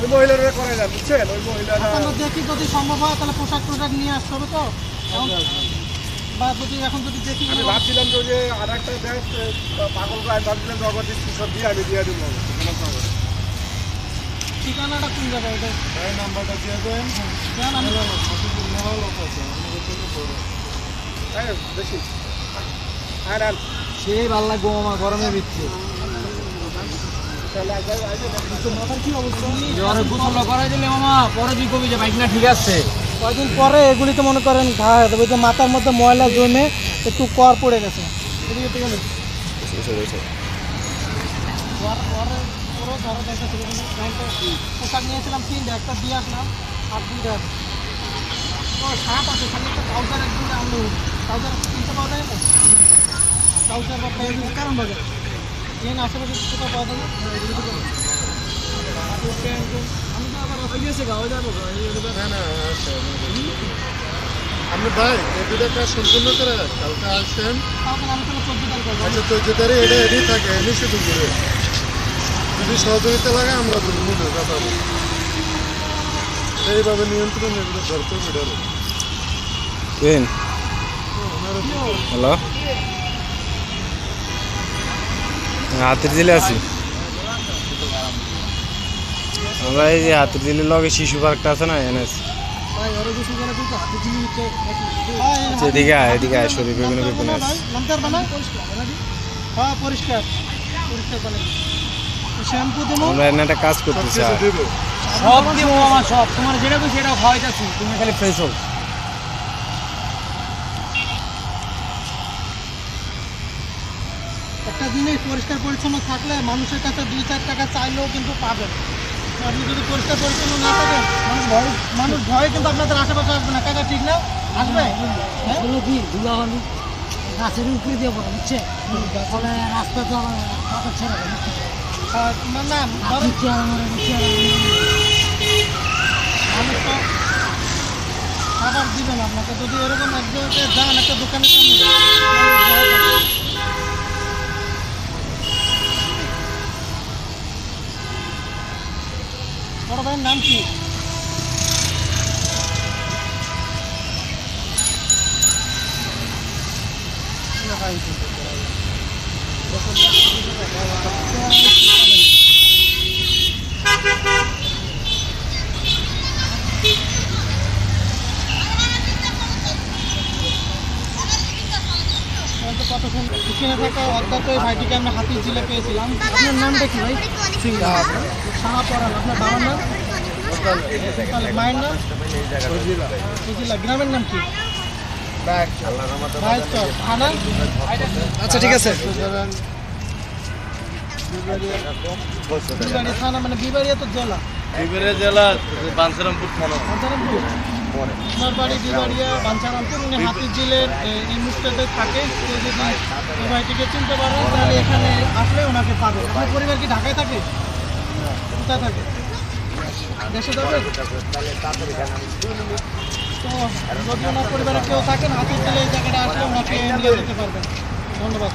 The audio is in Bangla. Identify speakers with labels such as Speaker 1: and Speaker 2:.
Speaker 1: ওই মহিলারা করে না, বুঝছেন? ওই মহিলারা
Speaker 2: দেখি যদি সম্ভব হয় তাহলে পোশাক নিয়ে আসতে হবে তো, বা যদি এখন যদি দেখি।
Speaker 1: আমি ভাবছিলাম যে আর একটা দেশ পাগল করে আমি ভাবছিলাম জগতের কিশোর দিয়ে আমি দিয়ে দেবো।
Speaker 2: ঠিকানাটা কোন জায়গায়?
Speaker 1: এই নাম্বারটা দিয়ে দেন। বেশি আর
Speaker 2: সেই ভাল লাগবো মামা, গরমে দিচ্ছে। কয়েকদিন পরে এগুলি তো মনে করেন ঘা হয়ে যাবে, যে মাথার মধ্যে ময়লা জমে একটু কর পড়ে গেছে। পোশাক নিয়েছিলাম 3টা, একটা দিয়ে আসলাম আর 2টা শার্ট আছে, খালি একটা ট্রাউজার একদিন আনলো। ট্রাউজার কিনতে পাওয়া যায় না, ট্রাউজার বা কারণ বাজার এখানে আশেপাশে কোথাও পাওয়া যাবে। আমি তো আবার রসে গিয়েছে গাওয়া যাবো।
Speaker 1: আপনি ভাই এই দুটো কাজ সম্পূর্ণ করে কালকে আসছেন। আচ্ছা 14 তারিখ এটা এডি থাকে এমনি শুধু করে যদি সহযোগিতা লাগে আমরা মনে কথা এইভাবে নিয়ন্ত্রণ এগুলো ধরতে হবে।
Speaker 3: হ্যালো, হাতের দিলে আছি আমরা। এই যে হাতের দিলে লগে শিশু পার্কটা আছে না, এনএস এদিকে এদিকে শরীর বেগুনে বেগুনে আছে। আমরা এনে একটা কাজ করতেছি,
Speaker 2: সব দিব মামা, সব তোমার যেটা খুশি সেটা খাওয়াইতেছি, তুমি খালি ফ্রেশ হও। একটা জিনিস পরিষ্কার পরিচ্ছন্ন থাকলে মানুষের কাছে 2-4 টাকা চাইলেও কিন্তু পাবেন। আপনি যদি পরিষ্কার পরিচ্ছন্ন না থাকেন মানুষ ভয়ে কিন্তু আপনাদের আশেপাশে আসবে না। কাকা ঠিক না? আসবে কি ধুলাবালু গাছের উপরে দিয়ে পড়ে, বুঝছে? ফলে রাস্তা তো পাতা ছেড়ে দেবে। না মানুষ তো খাবার দিবেন আপনাকে। যদি এরকম এক জায়গায় যান একটা দোকানের সামনে, বড় ভাইয়ের নাম কি? এখানে থাকা অজ্ঞাত ওই ভাইটিকে আমরা হাতির ঝিলে পেয়েছিলাম। আপনার নামটা কি ভাই? শাহপরান। আপনার বাবার নাম? মায়ের নাম? গ্রামের নাম কি? থানা? আচ্ছা ঠিক আছে। বিবাড়িয়া থানা মানে বিবাড়িয়া তো জেলা?
Speaker 1: বিবাড়িয়া জেলা, বাঞ্ছারামপুর থানা।
Speaker 2: আপনার বাড়ি বিবাড়িয়া বাঞ্ছারামপুর। উনি হাতির ঝিলের এই মুহূর্তে থাকে। যদি ওই ভাইটিকে চিনতে পারেন তাহলে এখানে আসলে ওনাকে পাবেন। আপনার পরিবার কি ঢাকায় থাকে? কোথায় থাকে? দেশে যাবে? তো যদি ওনার পরিবারে কেউ থাকেন হাতির ঝিলে এই জায়গাটা আসলে ওনাকে নিয়ে যেতে পারবেন। ধন্যবাদ।